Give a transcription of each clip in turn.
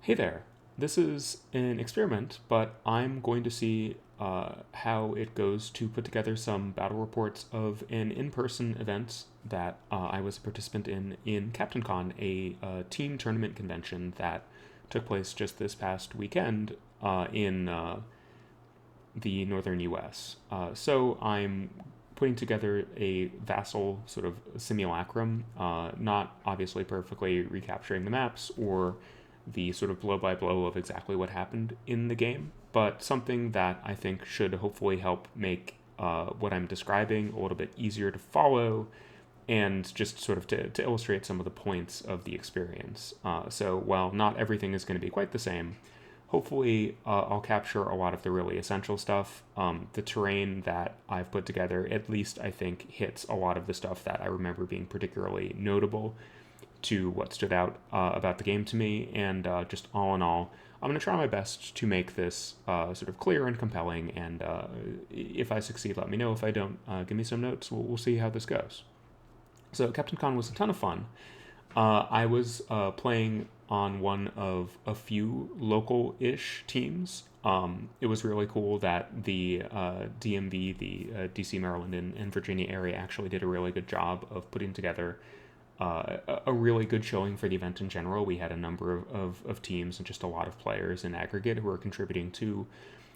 Hey there. This is an experiment, but I'm going to see how it goes to put together some battle reports of an in-person event that I was a participant in CaptainCon, a team tournament convention that took place just this past weekend in the northern U.S. So I'm putting together a vassal sort of simulacrum, not obviously perfectly recapturing the maps or the sort of blow by blow of exactly what happened in the game, but something that I think should hopefully help make what I'm describing a little bit easier to follow and just sort of to illustrate some of the points of the experience. So while not everything is going to be quite the same, hopefully I'll capture a lot of the really essential stuff. The terrain that I've put together, at least I think, hits a lot of the stuff that I remember being particularly notable to what stood out about the game to me. And just all in all, I'm going to try my best to make this sort of clear and compelling. And if I succeed, let me know. If I don't, give me some notes. We'll see how this goes. So CaptainCon was a ton of fun. I was playing on one of a few local-ish teams. It was really cool that the DMV, the DC, Maryland, and Virginia area actually did a really good job of putting together a really good showing for the event in general. We had a number of teams and just a lot of players in aggregate who were contributing to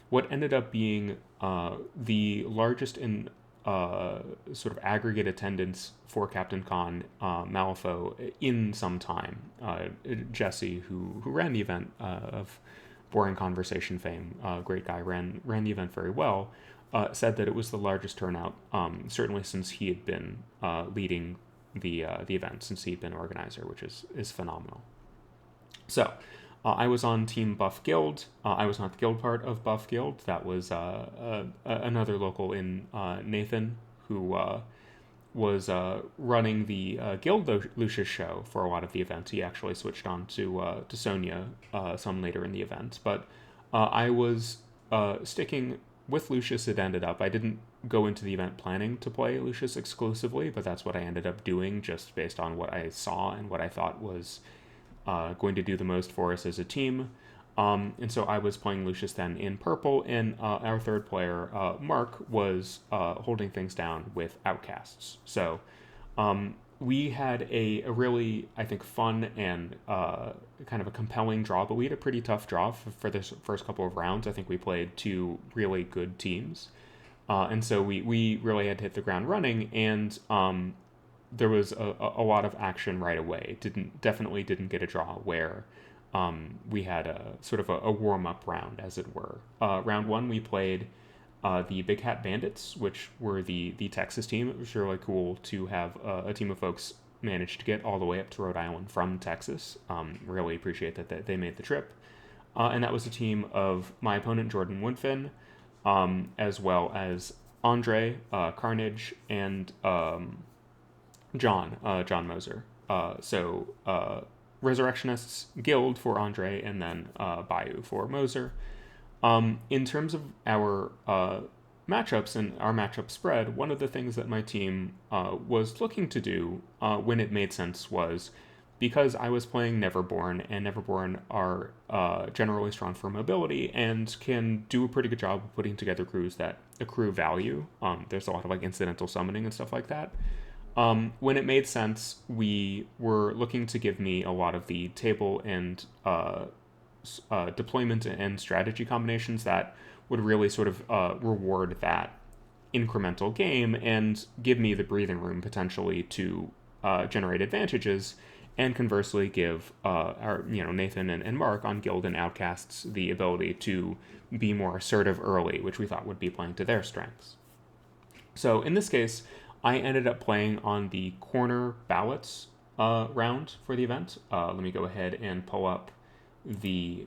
what ended up being the largest in sort of aggregate attendance for CaptainCon Malifaux in some time. Jesse, who ran the event of Boring Conversation fame, great guy, ran the event very well, said that it was the largest turnout, certainly since he had been leading the event, since he'd been organizer, which is phenomenal. So I was on Team Buff Guild. I was not the guild part of Buff Guild. That was another local in Nathan, who was running the Guild Lucius show for a lot of the event. He actually switched on to Sonia some later in the event. But I was sticking with Lucius. It ended up. I didn't go into the event planning to play Lucius exclusively, but that's what I ended up doing just based on what I saw and what I thought was going to do the most for us as a team. And so I was playing Lucius then in purple, and our third player, Mark, was holding things down with Outcasts. So we had a really, I think, fun and kind of a compelling draw, but we had a pretty tough draw for this first couple of rounds. I think we played two really good teams. And so we really had to hit the ground running, and there was a lot of action right away. Definitely didn't get a draw where we had a sort of a warm-up round, as it were. Round one, we played the Big Hat Bandits, which were the Texas team. It was really cool to have a team of folks manage to get all the way up to Rhode Island from Texas. Really appreciate that they made the trip. And that was a team of my opponent, Jordan Woodfin, as well as Andre, Carnage, and John Moser. So Resurrectionists Guild for Andre, and then Bayou for Moser. In terms of our matchups and our matchup spread, one of the things that my team was looking to do when it made sense was, because I was playing Neverborn, and Neverborn are generally strong for mobility and can do a pretty good job of putting together crews that accrue value. There's a lot of like incidental summoning and stuff like that. When it made sense, we were looking to give me a lot of the table and deployment and strategy combinations that would really sort of reward that incremental game and give me the breathing room potentially to generate advantages, and conversely give our Nathan and Mark on Guild and Outcasts the ability to be more assertive early, which we thought would be playing to their strengths. So in this case, I ended up playing on the corner ballots round for the event. Let me go ahead and pull up the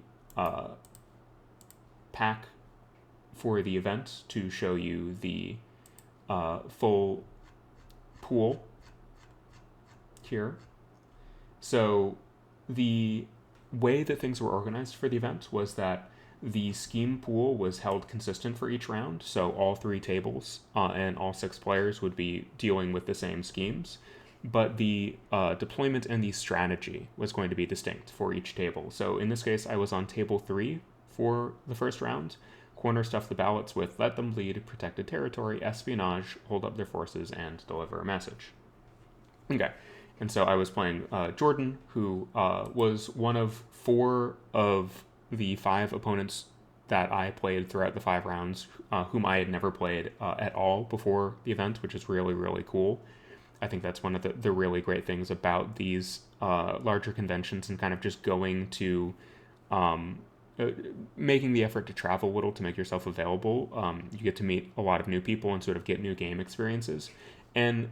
pack for the event to show you the full pool here. So the way that things were organized for the event was that the scheme pool was held consistent for each round, so all three tables and all six players would be dealing with the same schemes. but the deployment and the strategy was going to be distinct for each table. So in this case, I was on table 3 for the first round. Corner stuff the ballots with let them lead, protected territory, espionage, hold up their forces, and deliver a message. Okay, and so I was playing Jordan, who was one of 4 of the 5 opponents that I played throughout the 5 rounds, whom I had never played at all before the event, which is really, really cool. I think that's one of the really great things about these larger conventions, and kind of just going to making the effort to travel a little to make yourself available. You get to meet a lot of new people and sort of get new game experiences. And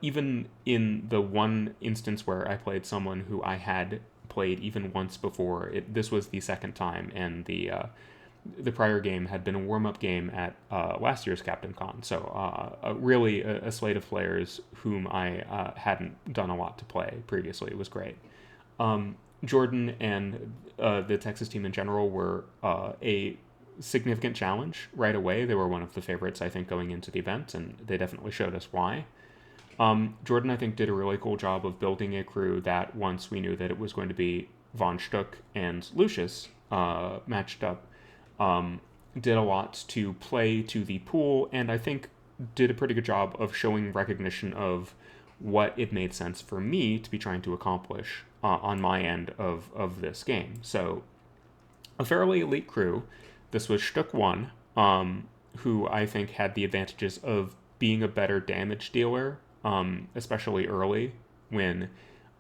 even in the one instance where I played someone who I had played even once before, this was the second time, and the prior game had been a warm-up game at last year's CaptainCon. So really a slate of players whom I hadn't done a lot to play previously. It was great. Jordan and the Texas team in general were a significant challenge right away. They were one of the favorites, I think, going into the event, and they definitely showed us why. Jordan, I think, did a really cool job of building a crew that, once we knew that it was going to be von Schtook and Lucius matched up, did a lot to play to the pool, and I think did a pretty good job of showing recognition of what it made sense for me to be trying to accomplish on my end of this game. So a fairly elite crew. This was Schtook 1, who I think had the advantages of being a better damage dealer, especially early, when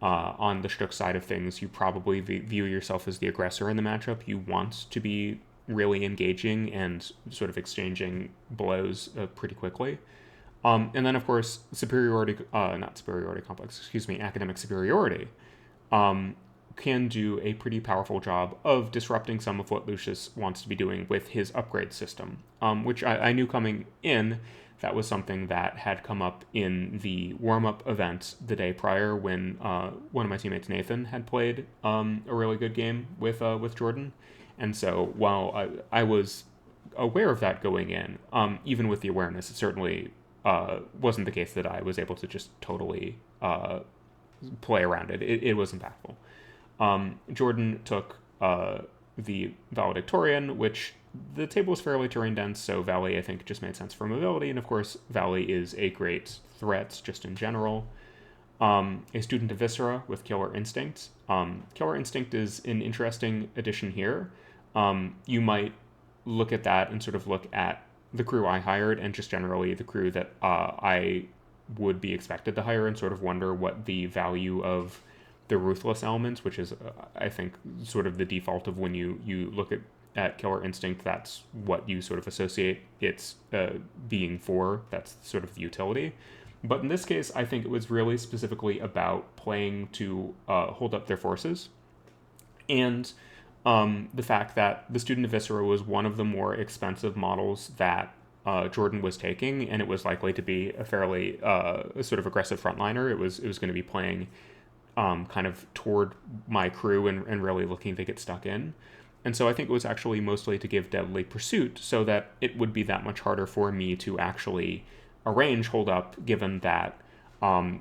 on the Schtook side of things, you probably view yourself as the aggressor in the matchup. You want to be really engaging and sort of exchanging blows pretty quickly. And then, of course, academic superiority can do a pretty powerful job of disrupting some of what Lucius wants to be doing with his upgrade system, which I knew coming in. That was something that had come up in the warm-up event the day prior, when one of my teammates, Nathan, had played a really good game with Jordan. And so while I was aware of that going in, even with the awareness, it certainly wasn't the case that I was able to just totally play around it. It was impactful. Jordan took the valedictorian, which the table was fairly terrain dense, so Valley, I think, just made sense for mobility, and of course Valley is a great threat just in general. A student of Viscera with Killer Instinct. Killer Instinct is an interesting addition here. You might look at that and sort of look at the crew I hired and just generally the crew that I would be expected to hire, and sort of wonder what the value of the ruthless elements, which is, I think, sort of the default of when you look at Killer Instinct, that's what you sort of associate its being for. That's sort of the utility. But in this case, I think it was really specifically about playing to hold up their forces, and the fact that the Student of Viscera was one of the more expensive models that Jordan was taking, and it was likely to be a fairly sort of aggressive frontliner. It was going to be playing kind of toward my crew and really looking to get stuck in. And so I think it was actually mostly to give Deadly Pursuit so that it would be that much harder for me to actually arrange hold up, given that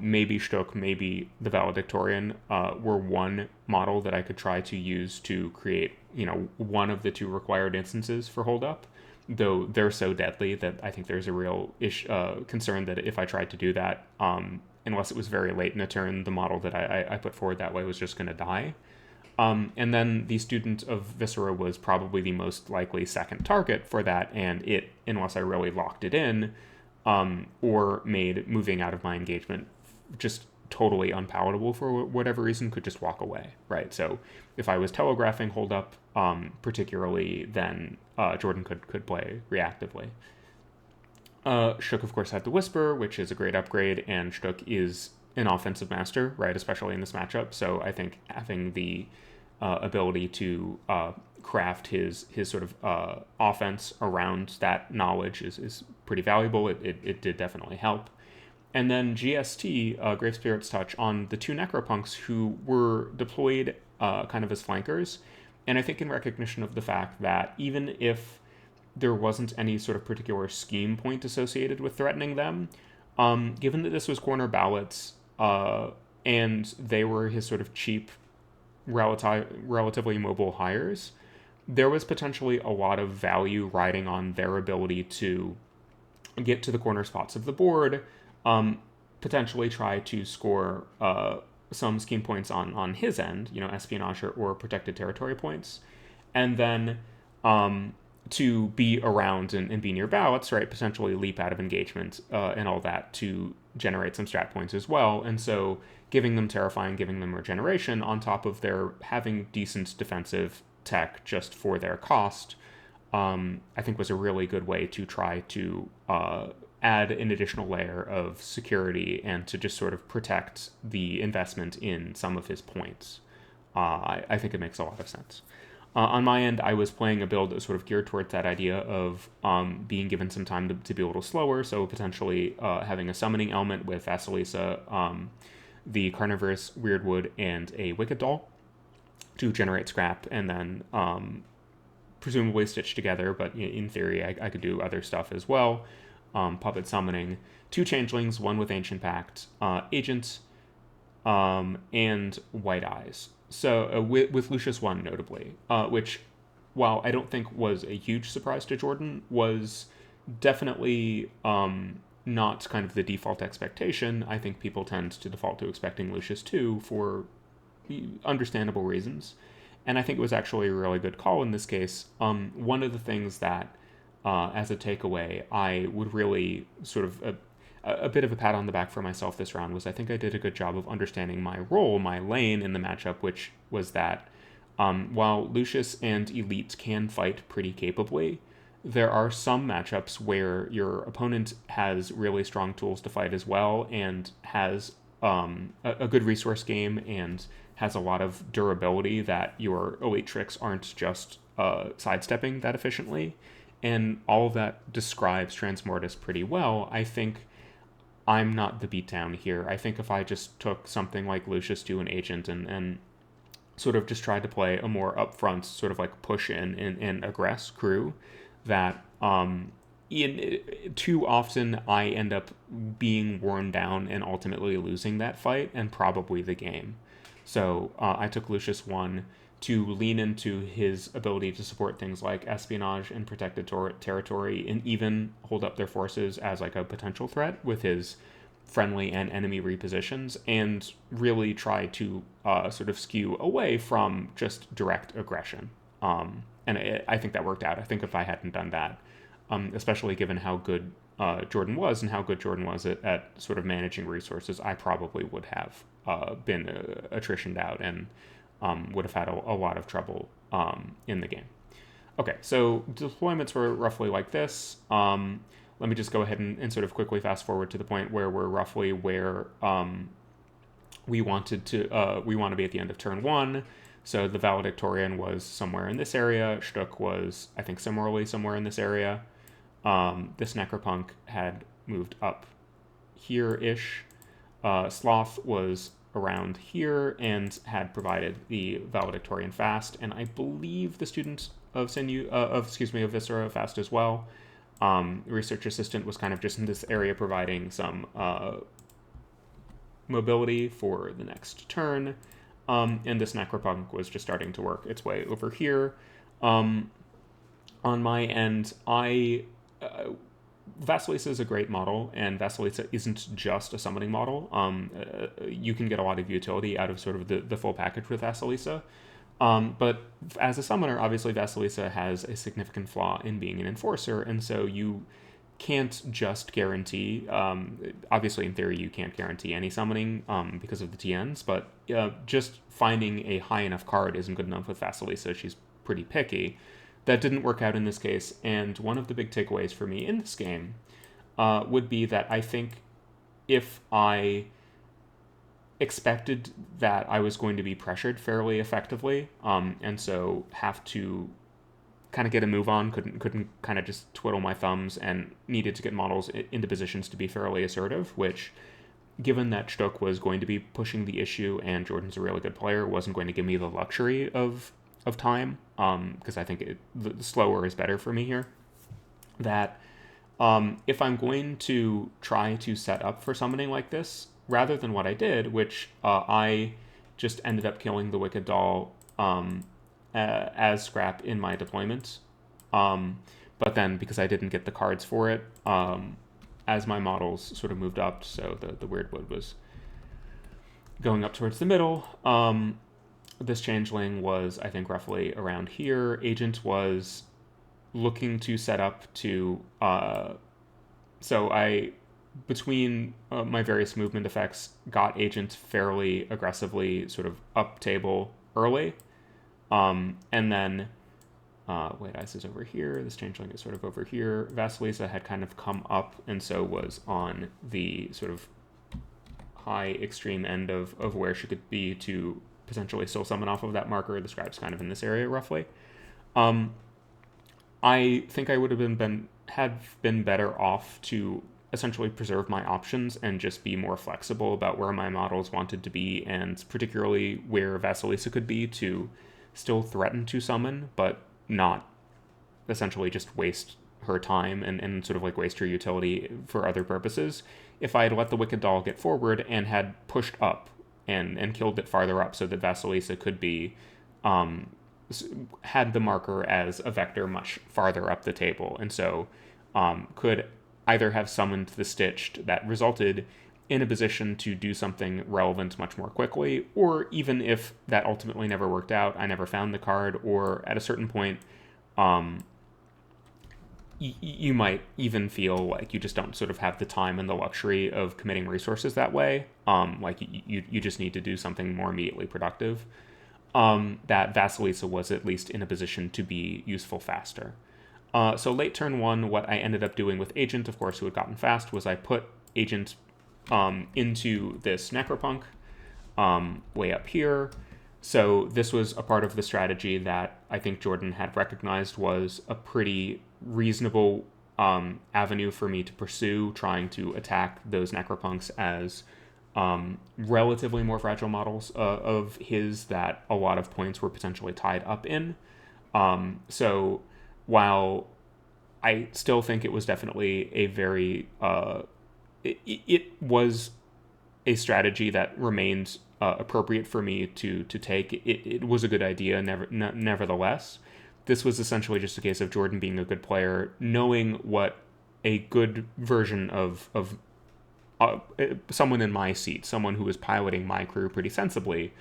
maybe Schtook, maybe the valedictorian were one model that I could try to use to create, one of the 2 required instances for hold up, though they're so deadly that I think there's a real concern that if I tried to do that, unless it was very late in a turn, the model that I put forward that way was just going to die. And then the Student of Viscera was probably the most likely second target for that, and unless I really locked it in, or made moving out of my engagement just totally unpalatable for whatever reason, could just walk away, right? So if I was telegraphing hold up, particularly, then Jordan could play reactively. Schtook, of course, had the Whisper, which is a great upgrade, and Schtook is an offensive master, right, especially in this matchup. So I think having the ability to craft his sort of offense around that knowledge is pretty valuable. It did definitely help. And then GST, Grave Spirit's Touch, on the 2 Necropunks who were deployed kind of as flankers. And I think in recognition of the fact that even if there wasn't any sort of particular scheme point associated with threatening them, given that this was corner ballots, and they were his sort of cheap, relatively mobile hires, there was potentially a lot of value riding on their ability to get to the corner spots of the board, potentially try to score some scheme points on his end, espionage or protected territory points, and then to be around and be near ballots, right? Potentially leap out of engagement and all that to generate some strat points as well. And so giving them terrifying, giving them regeneration on top of their having decent defensive tech just for their cost, I think was a really good way to try to add an additional layer of security and to just sort of protect the investment in some of his points. I think it makes a lot of sense. On my end, I was playing a build that was sort of geared towards that idea of being given some time to be a little slower, so potentially having a summoning element with Vasalisa, the Carnivorous Weirdwood, and a Wicked Doll to generate scrap, and then presumably stitch together, but in theory I could do other stuff as well. Puppet summoning, 2 changelings, 1 with Ancient Pact, Agent, and White Eyes. So with Lucius 1 notably, which, while I don't think was a huge surprise to Jordan, was definitely not kind of the default expectation. I think people tend to default to expecting Lucius 2 for understandable reasons. And I think it was actually a really good call in this case. One of the things that, as a takeaway, I would really sort of a bit of a pat on the back for myself this round was I think I did a good job of understanding my role, my lane in the matchup, which was that while Lucius and Elite can fight pretty capably, there are some matchups where your opponent has really strong tools to fight as well and has a good resource game and has a lot of durability that your elite tricks aren't just sidestepping that efficiently. And all of that describes Transmortis pretty well. I think I'm not the beatdown here. I think if I just took something like Lucius to an Agent and sort of just tried to play a more upfront sort of like push in and aggress crew, that too often I end up being worn down and ultimately losing that fight and probably the game. So I took Lucius 1 to lean into his ability to support things like espionage and protected territory and even hold up their forces as like a potential threat with his friendly and enemy repositions, and really try to sort of skew away from just direct aggression. And I think that worked out. I think if I hadn't done that, especially given how good Jordan was and how good Jordan was at sort of managing resources, I probably would have been attritioned out and would have had a lot of trouble in the game. Okay, so deployments were roughly like this. Let me just go ahead and sort of quickly fast forward to the point where we're roughly where we want to be at the end of turn 1. So the Valedictorian was somewhere in this area. Schtook was, I think, similarly somewhere in this area. This Necropunk had moved up here-ish. Sloth was around here and had provided the Valedictorian fast, and I believe the student of Viscera fast as well. Research assistant was kind of just in this area providing some mobility for the next turn, and this Necropunk was just starting to work its way over here. On my end, Vasalisa is a great model, and Vasalisa isn't just a summoning model. You can get a lot of utility out of sort of the full package with Vasalisa. But as a summoner, obviously Vasalisa has a significant flaw in being an enforcer, and so you can't just guarantee, obviously in theory you can't guarantee any summoning because of the TNs, but just finding a high enough card isn't good enough with Vasalisa. She's pretty picky. That didn't work out in this case, and one of the big takeaways for me in this game would be that I think if I expected that I was going to be pressured fairly effectively, and so have to kind of get a move on, couldn't kind of just twiddle my thumbs, and needed to get models into positions to be fairly assertive, which, given that Schtook was going to be pushing the issue and Jordan's a really good player, wasn't going to give me the luxury of time, because I think the slower is better for me here, that if I'm going to try to set up for summoning like this, rather than what I did, which I just ended up killing the Wicked Doll as scrap in my deployment. But then, because I didn't get the cards for it, as my models sort of moved up, so the Weird Wood was going up towards the middle, this changeling was, I think, roughly around here. Agent was looking to set up to... so I, between my various movement effects, got Agent fairly aggressively sort of up table early. And then... wait, Ice is over here. This changeling is sort of over here. Vasilisa had kind of come up, and so was on the sort of high extreme end of where she could be to potentially still summon off of that marker. The scribe's kind of in this area, roughly. I think I would have been better off to essentially preserve my options and just be more flexible about where my models wanted to be, and particularly where Vasilisa could be to still threaten to summon, but not essentially just waste her time and sort of like waste her utility for other purposes. If I had let the Wicked Doll get forward and had pushed up and killed it farther up so that Vasilisa could be, had the marker as a vector much farther up the table, and so could either have summoned the Stitched that resulted in a position to do something relevant much more quickly, or even if that ultimately never worked out, I never found the card, or at a certain point, you might even feel like you just don't sort of have the time and the luxury of committing resources that way. Like you just need to do something more immediately productive. That Vasilisa was at least in a position to be useful faster. So late turn 1, what I ended up doing with Agent, of course, who had gotten fast, was I put Agent into this Necropunk way up here. So this was a part of the strategy that I think Jordan had recognized was a pretty reasonable avenue for me to pursue, trying to attack those Necropunks as relatively more fragile models of his that a lot of points were potentially tied up in. So while I still think it was definitely a very... it was a strategy that remained appropriate for me to take. It was a good idea, nevertheless. This was essentially just a case of Jordan being a good player, knowing what a good version of someone in my seat, someone who was piloting my crew pretty sensibly,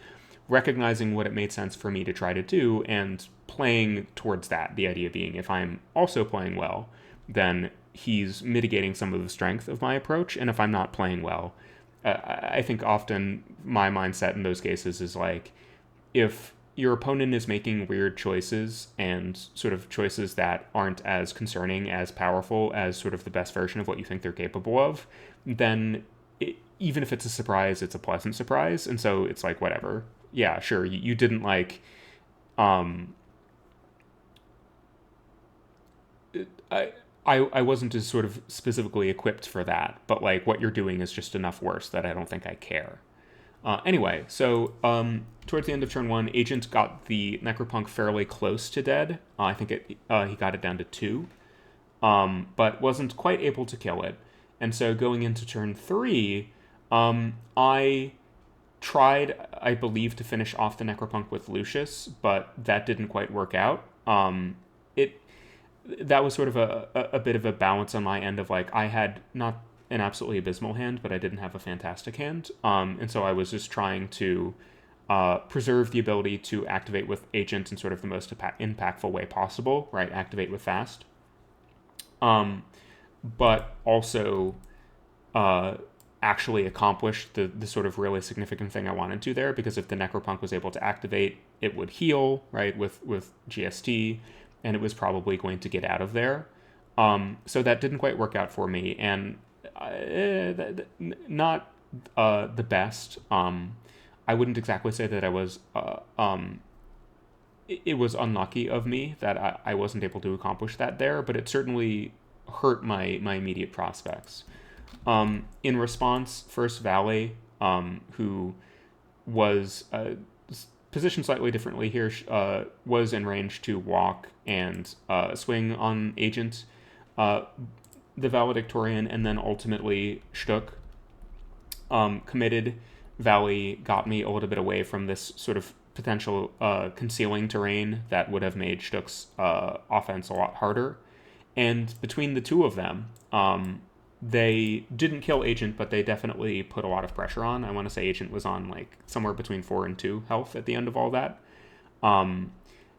recognizing what it made sense for me to try to do and playing towards that. The idea being, if I'm also playing well, then he's mitigating some of the strength of my approach, and if I'm not playing well, I think often my mindset in those cases is like, if your opponent is making weird choices and sort of choices that aren't as concerning, as powerful as sort of the best version of what you think they're capable of, then even if it's a surprise, it's a pleasant surprise. And so it's like, whatever. Yeah, sure. You didn't like, I wasn't as sort of specifically equipped for that, but like what you're doing is just enough worse that I don't think I care. Anyway, so towards the end of turn 1, Agent got the Necropunk fairly close to dead. I think he got it down to 2, but wasn't quite able to kill it. And so going into turn 3, I tried, I believe, to finish off the Necropunk with Lucius, but that didn't quite work out. That was sort of a bit of a balance on my end of like, I had not an absolutely abysmal hand, but I didn't have a fantastic hand. And so I was just trying to preserve the ability to activate with Agent in sort of the most impactful way possible, right? Activate with fast. But also actually accomplish the sort of really significant thing I wanted to there, because if the Necropunk was able to activate, it would heal, right, with GST, and it was probably going to get out of there. So that didn't quite work out for me, and not the best. I wouldn't exactly say that I was... it was unlucky of me that I wasn't able to accomplish that there, but it certainly hurt my immediate prospects. In response, First Valley, who was positioned slightly differently here, was in range to walk and swing on Agent, the Valedictorian, and then ultimately Schtook. committed Valley got me a little bit away from this sort of potential concealing terrain that would have made Schtook's offense a lot harder. And between the two of them, they didn't kill Agent, but they definitely put a lot of pressure on. I want to say Agent was on like somewhere between 4 and 2 health at the end of all that.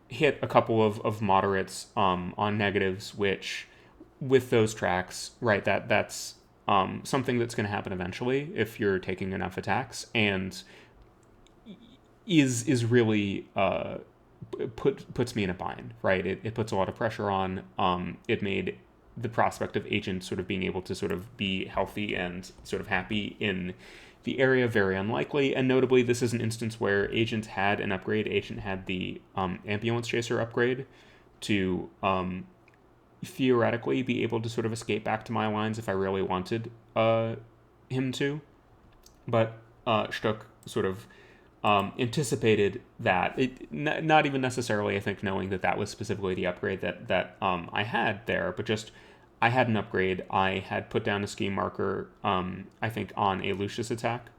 Hit a couple of moderates on negatives, which with those tracks, right, that's something that's going to happen eventually if you're taking enough attacks, and is really puts me in a bind, right? It puts a lot of pressure on. It made the prospect of Agent sort of being able to sort of be healthy and sort of happy in the area very unlikely. And notably, this is an instance where Agent had an upgrade. Agent had the ambulance chaser upgrade to theoretically be able to sort of escape back to my lines if I really wanted him to. But Schtook sort of anticipated that, not even necessarily, I think, knowing that was specifically the upgrade that I had there, but just I had an upgrade. I had put down a scheme marker, I think, on a Lucius attack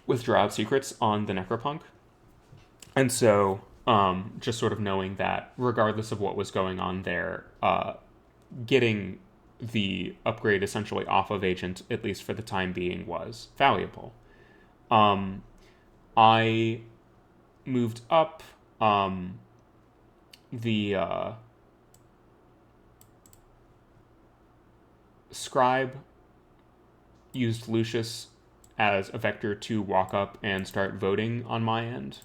with Draw Out Secrets on the Necropunk. And so just sort of knowing that regardless of what was going on there, getting the upgrade essentially off of Agent, at least for the time being, was valuable. I moved up the Scribe used Lucius as a vector to walk up and start voting on my end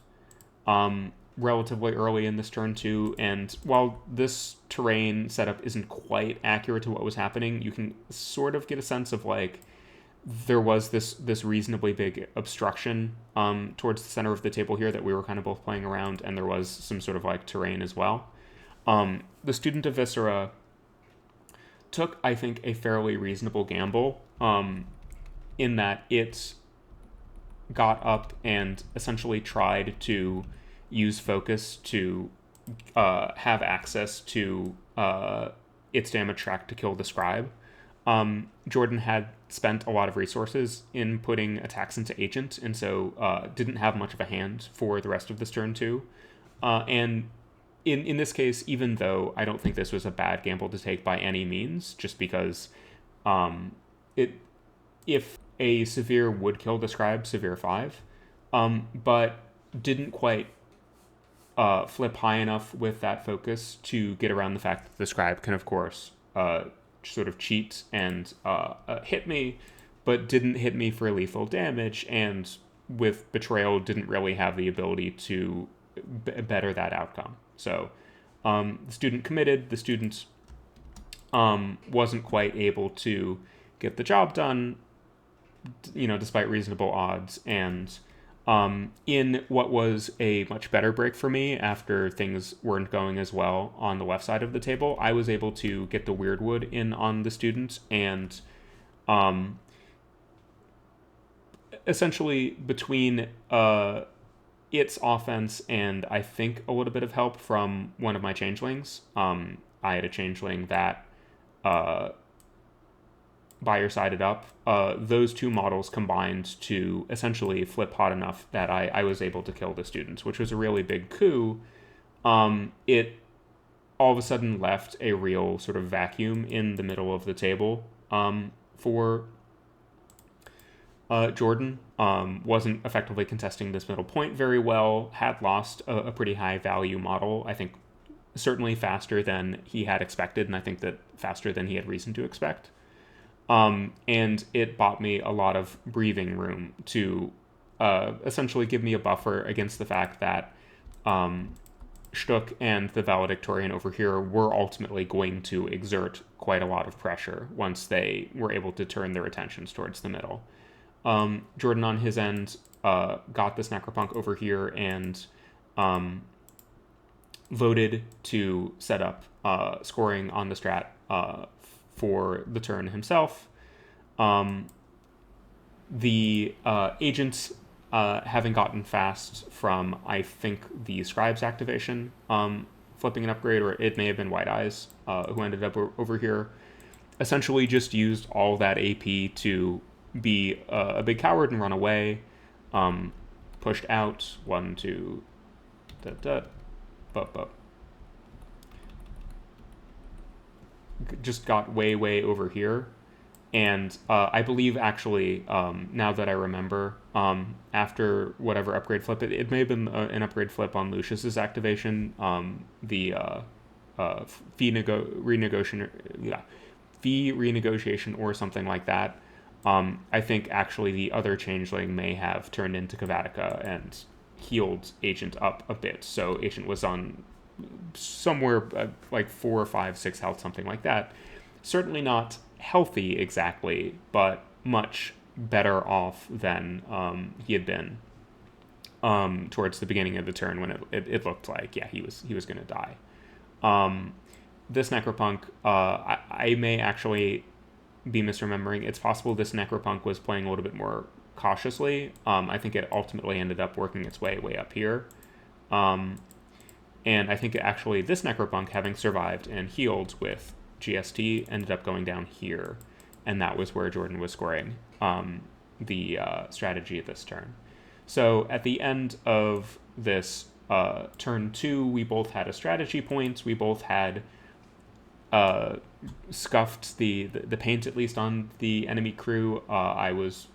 relatively early in this turn too. And while this terrain setup isn't quite accurate to what was happening, you can sort of get a sense of like there was this reasonably big obstruction towards the center of the table here that we were kind of both playing around, and there was some sort of like terrain as well. The Student of Viscera took, I think, a fairly reasonable gamble in that it got up and essentially tried to use focus to have access to its damage track to kill the Scribe. Jordan had spent a lot of resources in putting attacks into Agent, and so didn't have much of a hand for the rest of this turn too. And in this case, even though I don't think this was a bad gamble to take by any means, just because if a Severe would kill the Scribe, Severe 5, but didn't quite flip high enough with that focus to get around the fact that the Scribe can, of course, sort of cheat and hit me, but didn't hit me for lethal damage, and with Betrayal didn't really have the ability to better that outcome. So the student committed. The student wasn't quite able to get the job done, despite reasonable odds. And in what was a much better break for me after things weren't going as well on the left side of the table, I was able to get the Weirdwood in on the student, and essentially between its offense and I think a little bit of help from one of my changelings. I had a changeling that buyer-sided up. Those two models combined to essentially flip hot enough that I was able to kill the students, which was a really big coup. It all of a sudden left a real sort of vacuum in the middle of the table for Jordan. Wasn't effectively contesting this middle point very well, had lost a pretty high value model, I think certainly faster than he had expected, and I think that faster than he had reason to expect. And it bought me a lot of breathing room to essentially give me a buffer against the fact that Schtook and the valedictorian over here were ultimately going to exert quite a lot of pressure once they were able to turn their attentions towards the middle. Jordan on his end got this Necropunk over here and voted to set up scoring on the strat for the turn himself. The agents having gotten fast from, I think, the Scribe's activation, flipping an upgrade, or it may have been White Eyes, who ended up over here, essentially just used all that AP to be a big coward and run away. Pushed out, 1, 2, just got way over here. And I believe, actually, now that I remember, after whatever upgrade flip, it may have been an upgrade flip on Lucius's activation, the fee renegotiation or something like that. I think, actually, the other changeling may have turned into Kavatica and healed Agent up a bit. So Agent was on somewhere like 4, 5, 6 health, something like that. Certainly not healthy exactly, but much better off than he had been towards the beginning of the turn, when it looked like, yeah, he was going to die. This Necropunk, I may actually be misremembering. It's possible this Necropunk was playing a little bit more cautiously. I think it ultimately ended up working its way up here. And I think actually this Necropunk, having survived and healed with GST, ended up going down here. And that was where Jordan was scoring the strategy this turn. So at the end of this turn 2, we both had a strategy point. We both had scuffed the paint, at least on the enemy crew. I was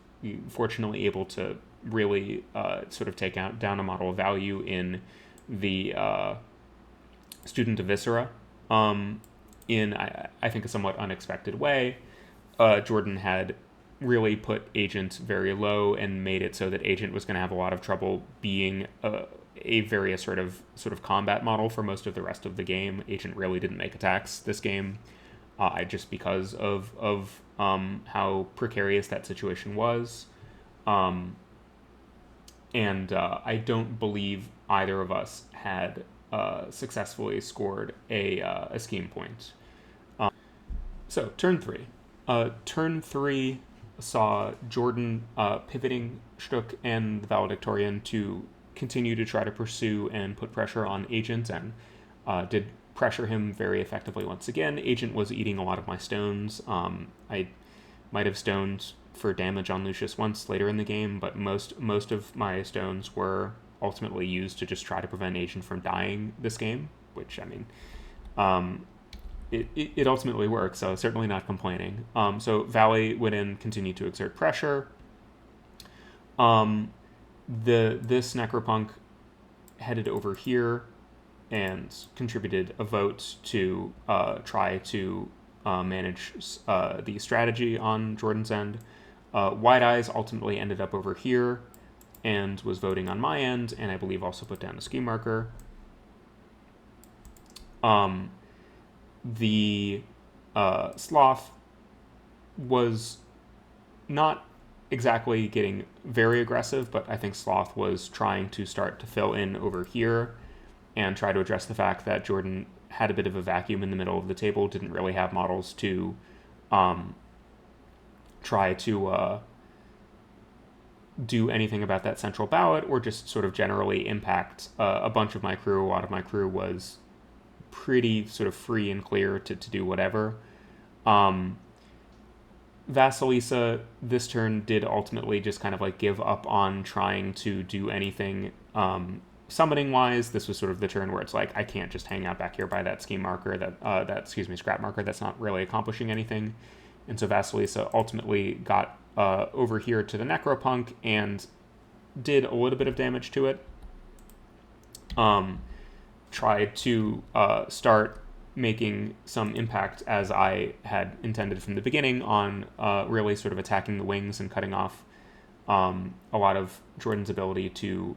fortunately able to really sort of take down a model of value in the student of Viscera in, I think, a somewhat unexpected way. Jordan had really put Agent very low and made it so that Agent was going to have a lot of trouble being a very sort of combat model for most of the rest of the game. Agent really didn't make attacks this game, just because of how precarious that situation was. And I don't believe either of us had successfully scored a scheme point. So, turn 3. Turn 3 saw Jordan pivoting Schtook and the valedictorian to continue to try to pursue and put pressure on Agent, and did pressure him very effectively once again. Agent was eating a lot of my stones. I might have stoned for damage on Lucius once later in the game, but most of my stones were ultimately used to just try to prevent Agent from dying this game, which, I mean, it ultimately worked, so certainly not complaining. So Valley went in, continued to exert pressure. This Necropunk headed over here and contributed a vote to try to manage the strategy on Jordan's end. Wide Eyes ultimately ended up over here and was voting on my end, and I believe also put down a ski marker. The Sloth was not exactly getting very aggressive, but I think Sloth was trying to start to fill in over here and try to address the fact that Jordan had a bit of a vacuum in the middle of the table, didn't really have models to try to do anything about that central ballot, or just sort of generally impact a bunch of my crew. A lot of my crew was pretty sort of free and clear to do whatever. Vassalisa this turn did ultimately just kind of like give up on trying to do anything summoning wise. This was sort of the turn where it's like, I can't just hang out back here by that scheme marker, scrap marker, that's not really accomplishing anything. And so Vassalisa ultimately got over here to the Necropunk and did a little bit of damage to it. Tried to start making some impact, as I had intended from the beginning, on really sort of attacking the wings and cutting off a lot of Jordan's ability to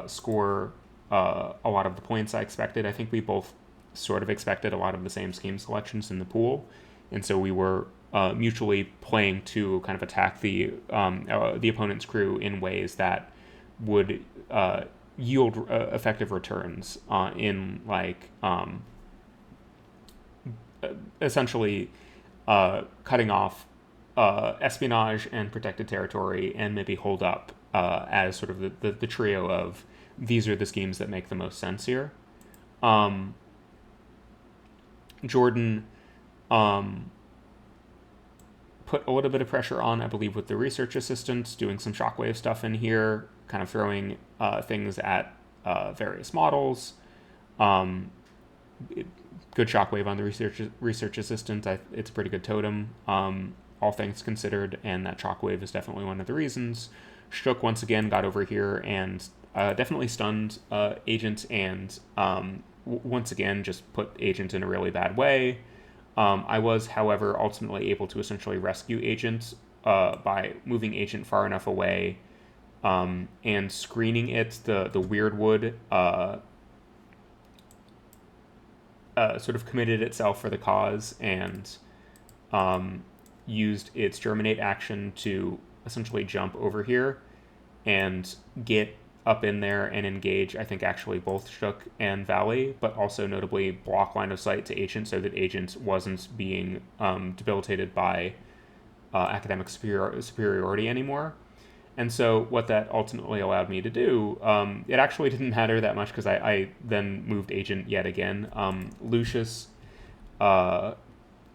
score a lot of the points I expected. I think we both sort of expected a lot of the same scheme selections in the pool, and so we were mutually playing to kind of attack the opponent's crew in ways that would yield effective returns in like essentially cutting off espionage and protected territory, and maybe hold up as sort of the trio of these are the schemes that make the most sense here. Jordan put a little bit of pressure on, I believe, with the research assistant, doing some shockwave stuff in here, kind of throwing things at various models. Good shockwave on the research assistant. It's a pretty good totem, all things considered, and that shockwave is definitely one of the reasons. Schtook once again got over here and definitely stunned Agent, and once again just put Agent in a really bad way. I was, however, ultimately able to essentially rescue Agent by moving Agent far enough away and screening it. The weird wood sort of committed itself for the cause and used its germinate action to essentially jump over here and get up in there and engage, I think, actually both Schtook and Valley, but also notably block line of sight to Agent so that Agent wasn't being debilitated by academic superiority anymore. And so what that ultimately allowed me to do, it actually didn't matter that much because I then moved Agent yet again. Lucius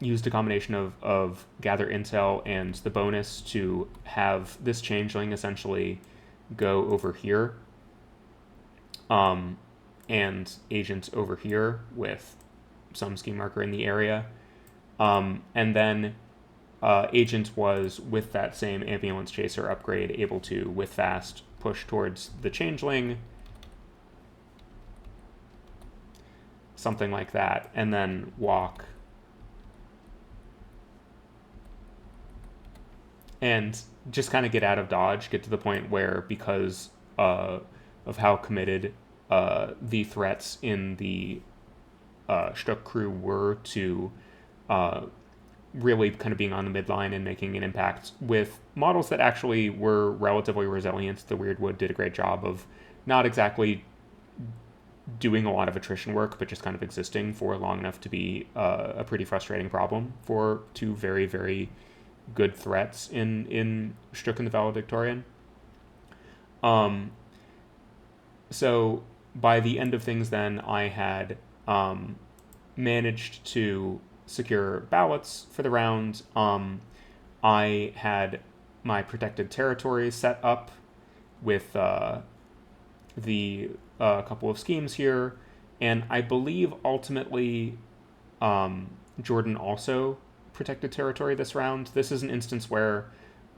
used a combination of gather intel and the bonus to have this changeling essentially go over here and Agent over here with some scheme marker in the area. And then Agent was, with that same ambulance chaser upgrade, able to, with fast, push towards the changeling, something like that, and then walk and just kind of get out of dodge, get to the point where, because of how committed the threats in the Schtook crew were to really kind of being on the midline and making an impact with models that actually were relatively resilient. The Weirdwood did a great job of not exactly doing a lot of attrition work, but just kind of existing for long enough to be a pretty frustrating problem for two very, very good threats in Schtook and the Valedictorian. So by the end of things then, I had managed to secure ballots for the round. I had my protected territory set up with the couple of schemes here, and I believe ultimately Jordan also protected territory this round. This is an instance where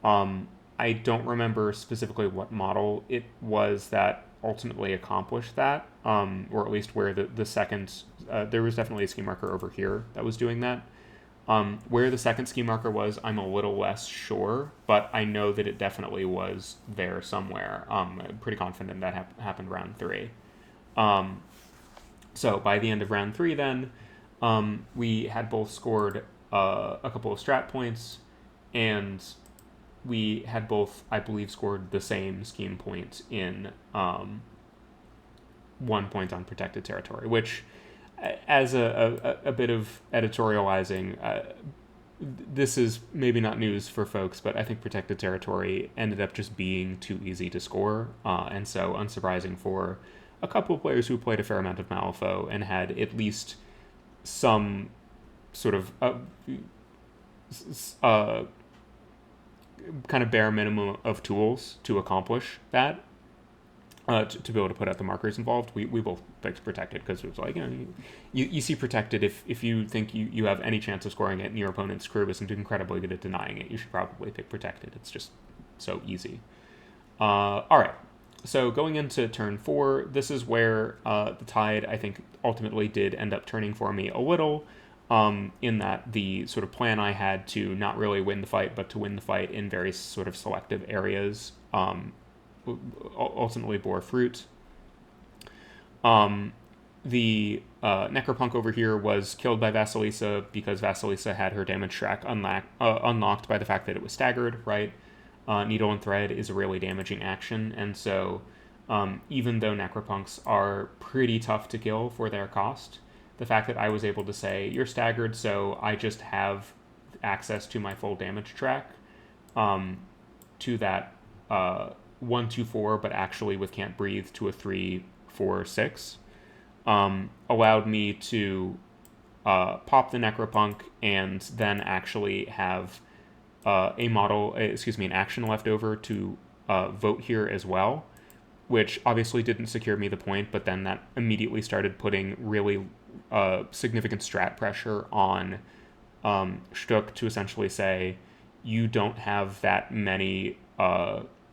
I don't remember specifically what model it was that ultimately accomplished that, or at least where the second, there was definitely a scheme marker over here that was doing that. Where the second scheme marker was, I'm a little less sure, but I know that it definitely was there somewhere. I'm pretty confident that happened round 3. So by the end of round 3 then, we had both scored a couple of strat points, and we had both, I believe, scored the same scheme point in 1 point on protected territory, which, as a bit of editorializing, this is maybe not news for folks, but I think protected territory ended up just being too easy to score, and so unsurprising for a couple of players who played a fair amount of Malifaux and had at least some sort of kind of bare minimum of tools to accomplish that, to be able to put out the markers involved. We both picked protected because it was like, you see protected if you think you have any chance of scoring it and your opponent's crew isn't incredibly good at denying it, you should probably pick protected. It's just so easy. All right. So going into turn 4, this is where the tide, I think, ultimately did end up turning for me a little, in that the sort of plan I had to not really win the fight, but to win the fight in very sort of selective areas, ultimately bore fruit. The Necropunk over here was killed by Vassalisa because Vassalisa had her damage track unlocked by the fact that it was staggered, right? Needle and Thread is a really damaging action, and so even though Necropunks are pretty tough to kill for their cost, the fact that I was able to say, you're staggered, so I just have access to my full damage track, to that 1-2-4, but actually with Can't Breathe to a 3-4-6, allowed me to pop the Necropunk and then actually have an action left over to vote here as well, which obviously didn't secure me the point, but then that immediately started putting really significant strat pressure on Schtook to essentially say, you don't have that many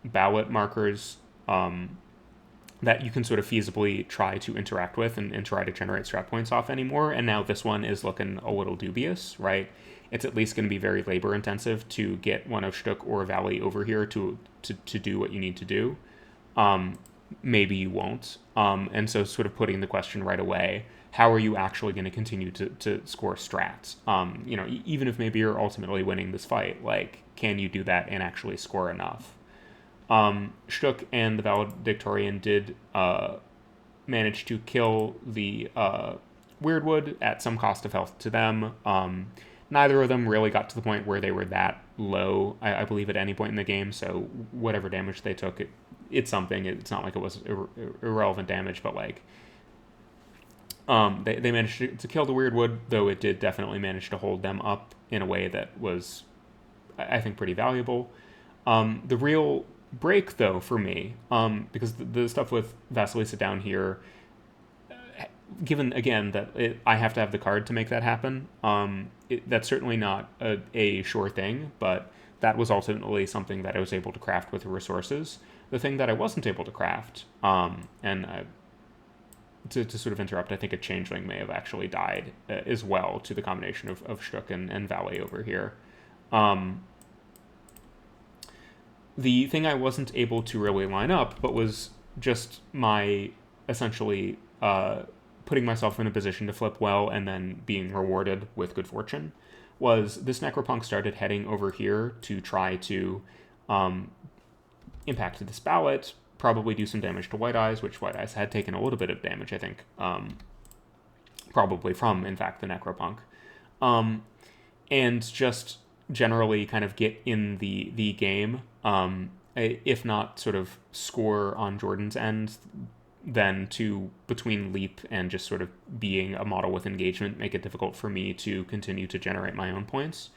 ballot markers that you can sort of feasibly try to interact with and try to generate strat points off anymore. And now this one is looking a little dubious, right? It's at least going to be very labor intensive to get one of Schtook or Valley over here to do what you need to do. Maybe you won't. And so sort of putting the question right away, how are you actually going to continue to score strats? Even if maybe you're ultimately winning this fight, like, can you do that and actually score enough? Schtook and the Valedictorian did manage to kill the Weirdwood at some cost of health to them. Neither of them really got to the point where they were that low, I believe, at any point in the game, so whatever damage they took, it's something. It's not like it was irrelevant damage, but like they managed to kill the Weirdwood, though it did definitely manage to hold them up in a way that was, I think, pretty valuable. The real break, though, for me, because the stuff with Vasilisa down here, given, again, that I have to have the card to make that happen, that's certainly not a sure thing, but that was ultimately something that I was able to craft with the resources. The thing that I wasn't able to craft, to sort of interrupt, I think a changeling may have actually died as well to the combination of Schtook and Valley over here. The thing I wasn't able to really line up, but was just my, essentially, putting myself in a position to flip well and then being rewarded with good fortune, was this Necropunk started heading over here to try to impact this ballot, probably do some damage to White Eyes, which White Eyes had taken a little bit of damage, I think, probably from, in fact, the Necropunk. And just generally kind of get in the game, if not sort of score on Jordan's end, then to, between leap and just sort of being a model with engagement, make it difficult for me to continue to generate my own points.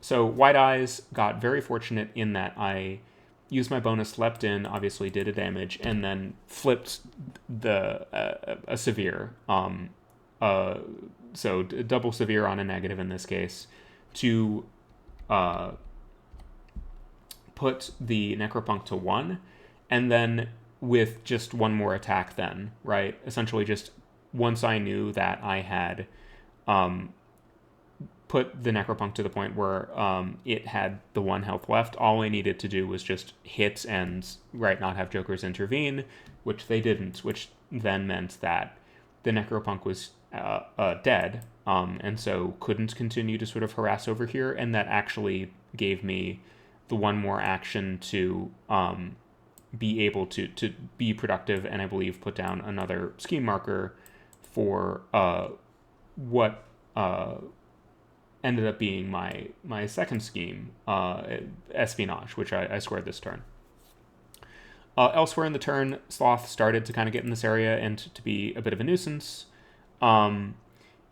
So White Eyes got very fortunate in that I used my bonus, leapt in, obviously did a damage, and then flipped a severe, so double severe on a negative in this case, to put the Necropunk to 1, and then with just one more attack then, right? Essentially just once I knew that I had put the Necropunk to the point where it had the 1 health left, all I needed to do was just hit and, right, not have Jokers intervene, which they didn't, which then meant that the Necropunk was dead, and so couldn't continue to sort of harass over here, and that actually gave me the one more action to be able to be productive, and I believe put down another scheme marker for what ended up being my second scheme, Espionage, which I scored this turn. Elsewhere in the turn, Sloth started to kind of get in this area and to be a bit of a nuisance.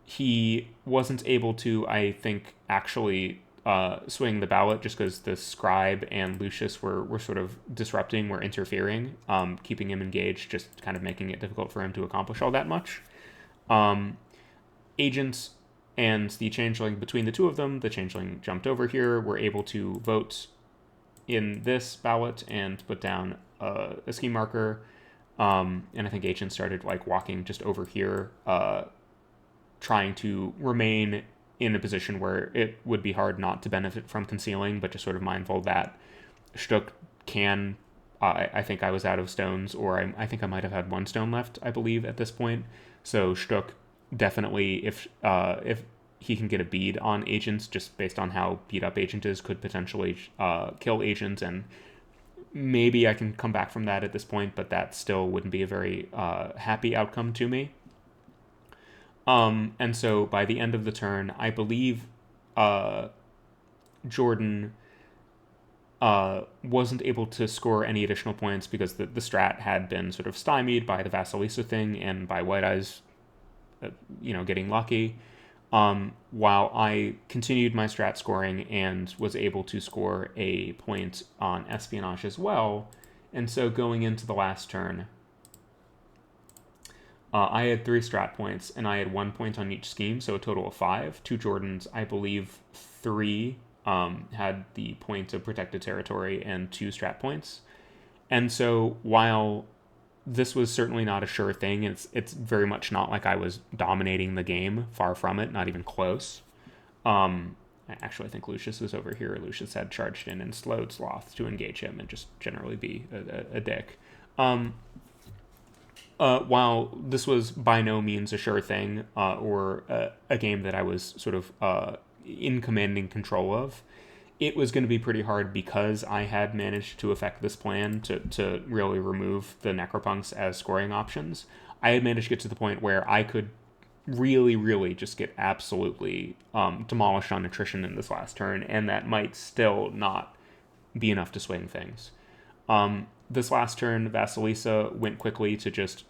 He wasn't able to, I think, actually swing the ballot just because the Scribe and Lucius were sort of disrupting, were interfering, keeping him engaged, just kind of making it difficult for him to accomplish all that much. Agents and the Changeling, between the two of them, the Changeling jumped over here, were able to vote in this ballot and put down a scheme marker. And I think Agent started like walking just over here, trying to remain in a position where it would be hard not to benefit from concealing, but just sort of mindful that Schtook can, I think I was out of stones, or I think I might have had 1 stone left, I believe, at this point. So Schtook definitely, if he can get a bead on Agents, just based on how beat up Agent is, could potentially kill Agent, and maybe I can come back from that at this point, but that still wouldn't be a very happy outcome to me. And so by the end of the turn, I believe Jordan wasn't able to score any additional points because the strat had been sort of stymied by the Vasilisa thing and by White Eyes, getting lucky. while I continued my strat scoring and was able to score a point on espionage as well. And so going into the last turn, I had 3 strat points, and I had 1 point on each scheme, so a total of 5. 2 Jordans, I believe 3 had the point of protected territory and 2 strat points. And so while this was certainly not a sure thing, it's very much not like I was dominating the game. Far from it, not even close. Actually, I think Lucius was over here. Lucius had charged in and slowed Sloth to engage him and just generally be a dick. While this was by no means a sure thing or a game that I was sort of in commanding control of, it was going to be pretty hard because I had managed to affect this plan to really remove the Necropunks as scoring options. I had managed to get to the point where I could really, really just get absolutely demolished on attrition in this last turn, and that might still not be enough to swing things. This last turn, Vasilisa went quickly to just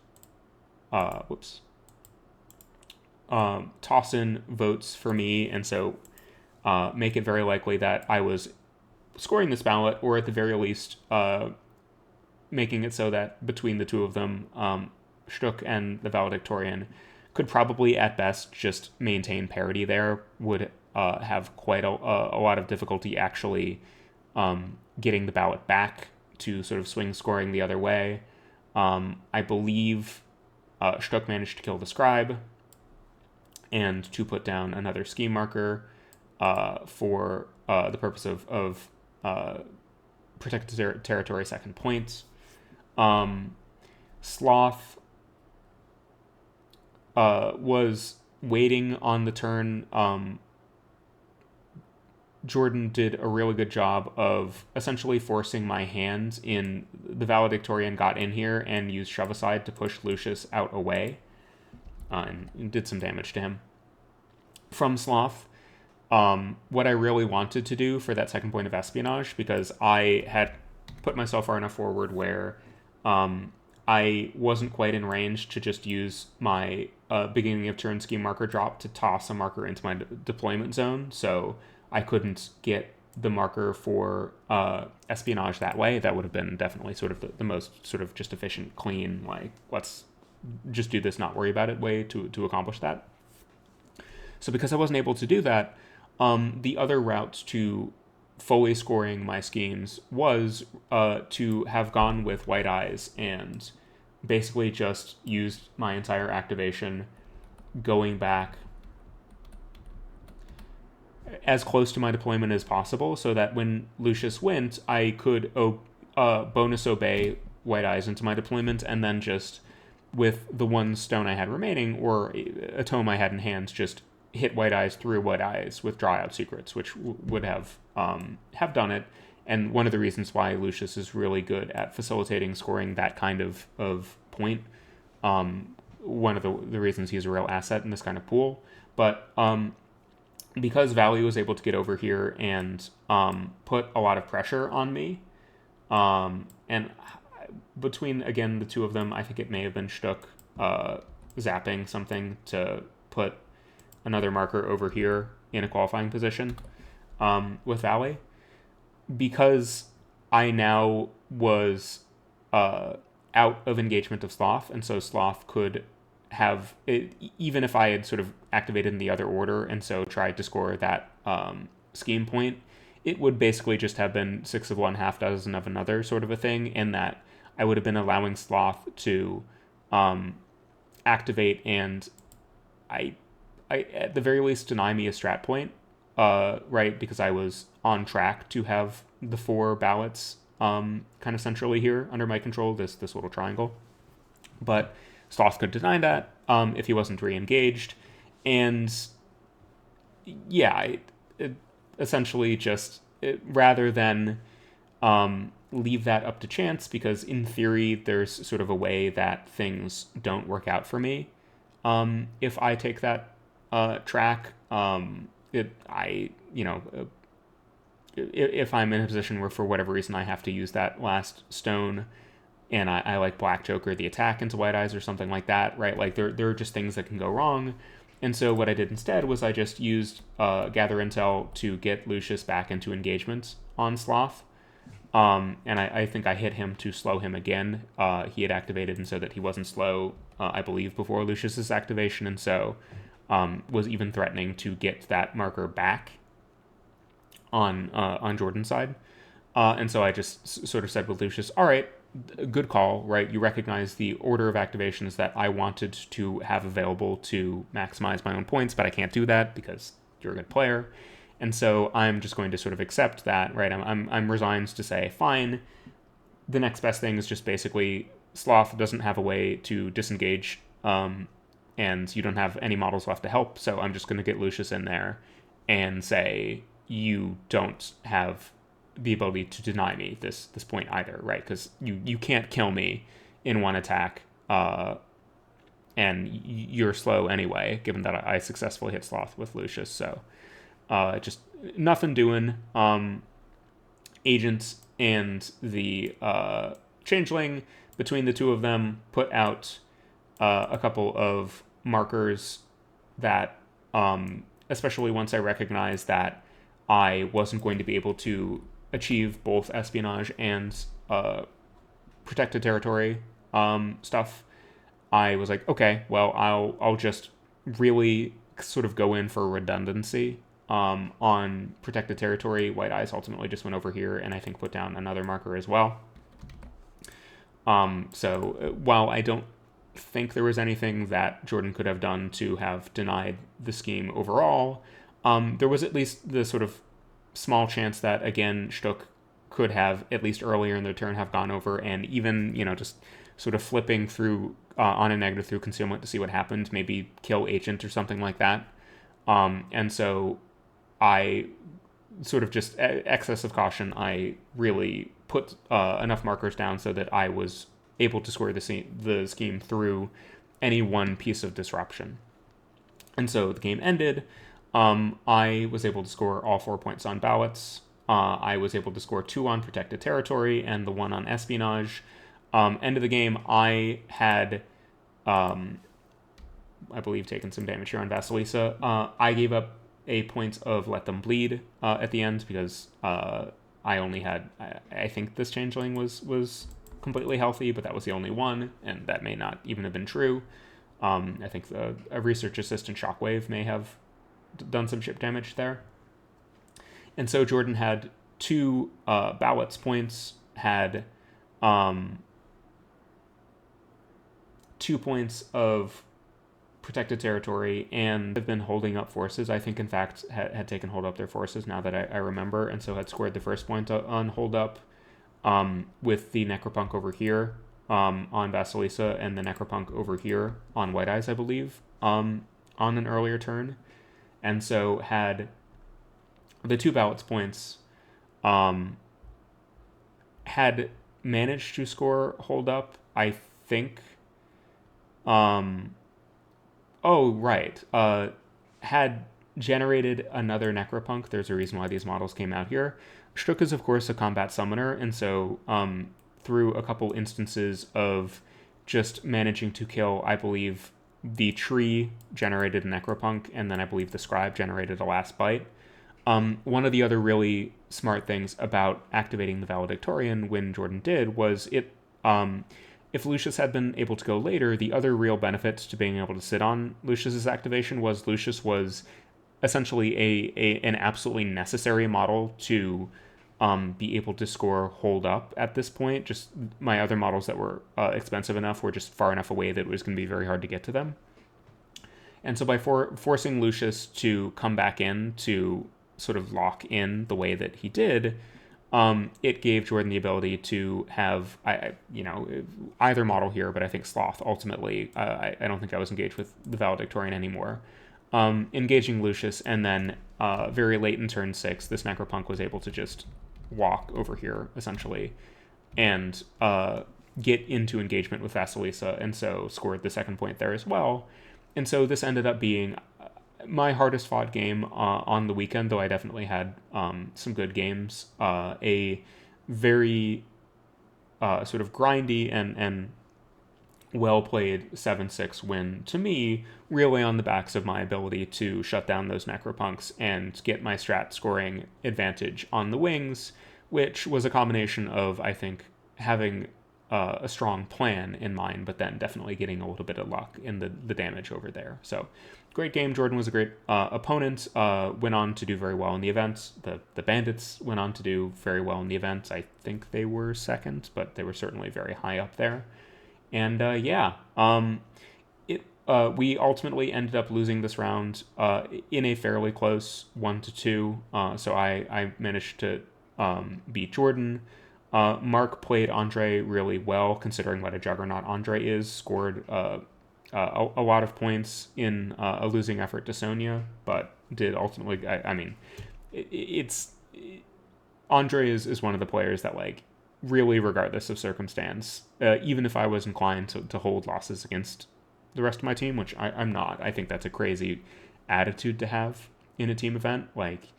toss in votes for me, and so make it very likely that I was scoring this ballot, or at the very least making it so that between the two of them, Schtook and the valedictorian could probably at best just maintain parity there, would have quite a lot of difficulty actually getting the ballot back to sort of swing scoring the other way. I believe Schtook managed to kill the scribe and to put down another scheme marker for the purpose of protected territory second point. Sloth was waiting on the turn. Jordan did a really good job of essentially forcing my hand in. The valedictorian got in here and used shove aside to push Lucius out away and did some damage to him. From Sloth, what I really wanted to do for that second point of espionage, because I had put myself far enough forward where I wasn't quite in range to just use my beginning of turn scheme marker drop to toss a marker into my deployment zone, so I couldn't get the marker for espionage that way. That would have been definitely sort of the most sort of just efficient, clean, like, let's just do this, not worry about it way to accomplish that. So because I wasn't able to do that, the other route to fully scoring my schemes was to have gone with White Eyes and basically just used my entire activation going back as close to my deployment as possible, so that when Lucius went, I could bonus obey White Eyes into my deployment, and then just with the one stone I had remaining, or a tome I had in hand, just hit White Eyes through White Eyes with Draw Out Secrets, which would have done it. And one of the reasons why Lucius is really good at facilitating scoring that kind of point, one of the reasons he's a real asset in this kind of pool. But because Valley was able to get over here and put a lot of pressure on me, and between, again, the two of them, I think it may have been Schtook zapping something to put another marker over here in a qualifying position with Valley. Because I now was out of engagement of Sloth, and so Sloth could have it, even if I had sort of activated in the other order and so tried to score that scheme point, it would basically just have been 6 of one, half dozen of another sort of a thing, in that I would have been allowing Sloth to activate and I at the very least deny me a strat point, right, because I was on track to have the 4 ballots kind of centrally here under my control, this little triangle. But Sloth could deny that if he wasn't re-engaged. And yeah, essentially just rather than leave that up to chance, because in theory there's sort of a way that things don't work out for me if I take that track. If I'm in a position where for whatever reason I have to use that last stone and I like Black Joker the attack into White Eyes or something like that, right? Like there are just things that can go wrong. And so what I did instead was I just used gather intel to get Lucius back into engagement on Sloth. And I think I hit him to slow him again. He had activated, and so that he wasn't slow, I believe, before Lucius's activation, and so was even threatening to get that marker back on Jordan's side. And so I just sort of said with Lucius, all right, good call, right? You recognize the order of activations that I wanted to have available to maximize my own points, but I can't do that because you're a good player. And so I'm just going to sort of accept that, right? I'm resigned to say, fine, the next best thing is just basically Sloth doesn't have a way to disengage, and you don't have any models left to help, so I'm just going to get Lucius in there and say, you don't have the ability to deny me this point either, right? Because you can't kill me in one attack, and you're slow anyway, given that I successfully hit Sloth with Lucius, so just nothing doing. Agents and the Changeling, between the two of them, put out a couple of markers that, especially once I recognized that I wasn't going to be able to achieve both espionage and protected territory stuff, I was like, okay, well, I'll just really sort of go in for redundancy. On protected territory, White Eyes ultimately just went over here and I think put down another marker as well. So while I don't think there was anything that Jordan could have done to have denied the scheme overall, there was at least the sort of small chance that, again, Schtook could have, at least earlier in the turn, have gone over and even, just sort of flipping through on a negative through concealment to see what happened, maybe kill Agent or something like that. And so I sort of just excess of caution, I really put enough markers down so that I was able to square the scheme through any one piece of disruption. And so the game ended. I was able to score all 4 points on ballots. I was able to score 2 on protected territory and the 1 on espionage. End of the game, I had, I believe, taken some damage here on Vasilisa. I gave up a point of Let Them Bleed at the end because I only had, I think this Changeling was completely healthy, but that was the only one, and that may not even have been true. I think a research assistant Shockwave may have done some ship damage there. And so Jordan had 2 ballots points, had 2 points of protected territory, and have been holding up forces. I think, in fact, had taken hold up their forces now that I remember, and so had scored the first point on hold up with the Necropunk over here on Vasilisa and the Necropunk over here on White Eyes, I believe, on an earlier turn. And so had the 2 ballots points, had managed to score hold up, I think. Had generated another Necropunk. There's a reason why these models came out here. Schtook is, of course, a combat summoner, and so through a couple instances of just managing to kill, I believe, the tree generated a Necropunk, and then I believe the scribe generated a last bite. One of the other really smart things about activating the Valedictorian when Jordan did was it, if Lucius had been able to go later, the other real benefit to being able to sit on Lucius's activation was Lucius was essentially an absolutely necessary model to be able to score hold up at this point. Just my other models that were expensive enough were just far enough away that it was going to be very hard to get to them. And so by forcing Lucius to come back in to sort of lock in the way that he did, it gave Jordan the ability to have, either model here, but I think Sloth ultimately, I don't think I was engaged with the Valedictorian anymore. Engaging Lucius, and then very late in turn 6, this Necropunk was able to just walk over here, essentially, and get into engagement with Vasilisa, and so scored the second point there as well. And so this ended up being my hardest fought game on the weekend, though I definitely had some good games. A very sort of grindy and well played 7-6 win, to me, really on the backs of my ability to shut down those necropunks and get my strat scoring advantage on the wings, which was a combination of, I think, having a strong plan in mind, but then definitely getting a little bit of luck in the damage over there. So, great game. Jordan was a great opponent. Went on to do very well in the events. The Bandits went on to do very well in the events. I think they were second, but they were certainly very high up there. And we ultimately ended up losing this round in a fairly close 1-2. So I managed to beat Jordan. Mark played Andre really well, considering what a juggernaut Andre is. Scored a lot of points in a losing effort to Sonya, but did ultimately. It's Andre is one of the players that, like, really, regardless of circumstance, even if I was inclined to hold losses against the rest of my team, which I'm not. I think that's a crazy attitude to have in a team event. Like,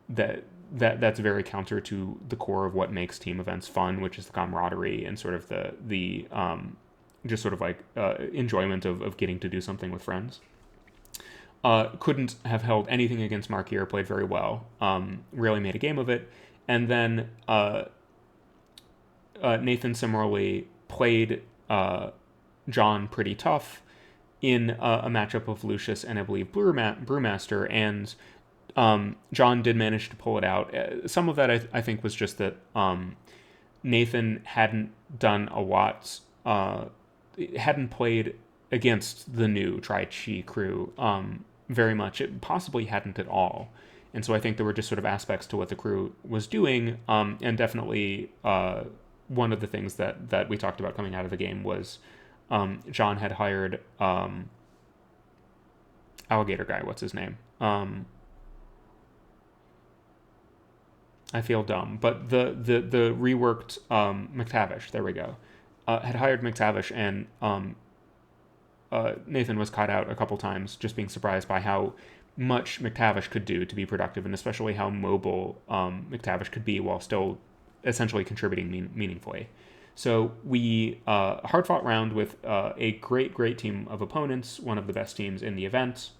that's very counter to the core of what makes team events fun, which is the camaraderie and sort of the just sort of like enjoyment of getting to do something with friends. Couldn't have held anything against Mark here. Played very well. Really made a game of it. And then Nathan similarly played John pretty tough in a matchup of Lucius and I believe Brewmaster, and John did manage to pull it out. Some of that I think was just that Nathan hadn't done a lot, hadn't played against the new Tri-Chi crew very much. It possibly hadn't at all. And so I think there were just sort of aspects to what the crew was doing, and definitely one of the things that we talked about coming out of the game was John had hired alligator guy. What's his name? I feel dumb, but the reworked McTavish. There we go. Had hired McTavish, and Nathan was caught out a couple times, just being surprised by how much McTavish could do to be productive, and especially how mobile McTavish could be while still essentially contributing meaningfully. So we hard-fought round with a great team of opponents, one of the best teams in the event.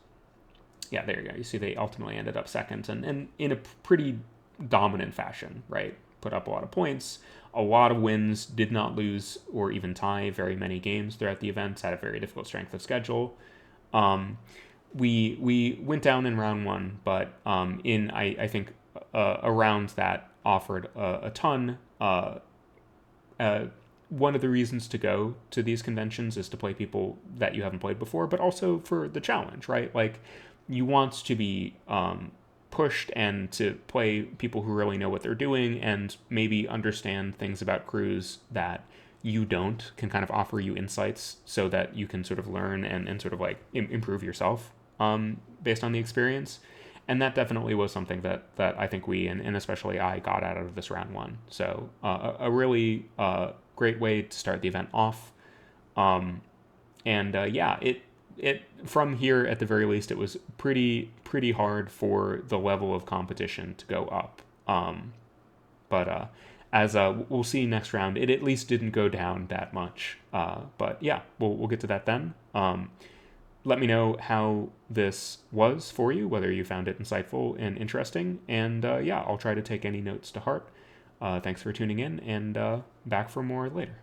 Yeah, there you go. You see they ultimately ended up second, and in a pretty dominant fashion, right? Put up a lot of points, a lot of wins, did not lose or even tie very many games throughout the events, had a very difficult strength of schedule. We went down in round one, but I think a round that offered a ton. One of the reasons to go to these conventions is to play people that you haven't played before, but also for the challenge, right? Like, you want to be pushed and to play people who really know what they're doing and maybe understand things about crews that you don't, can kind of offer you insights so that you can sort of learn and sort of like improve yourself based on the experience. And that definitely was something that I think we, and especially I, got out of this round one. So a really great way to start the event off. It from here, at the very least, it was pretty hard for the level of competition to go up. But as we'll see next round, it at least didn't go down that much. But yeah, we'll get to that then. Let me know how this was for you, whether you found it insightful and interesting. And I'll try to take any notes to heart. Thanks for tuning in, and back for more later.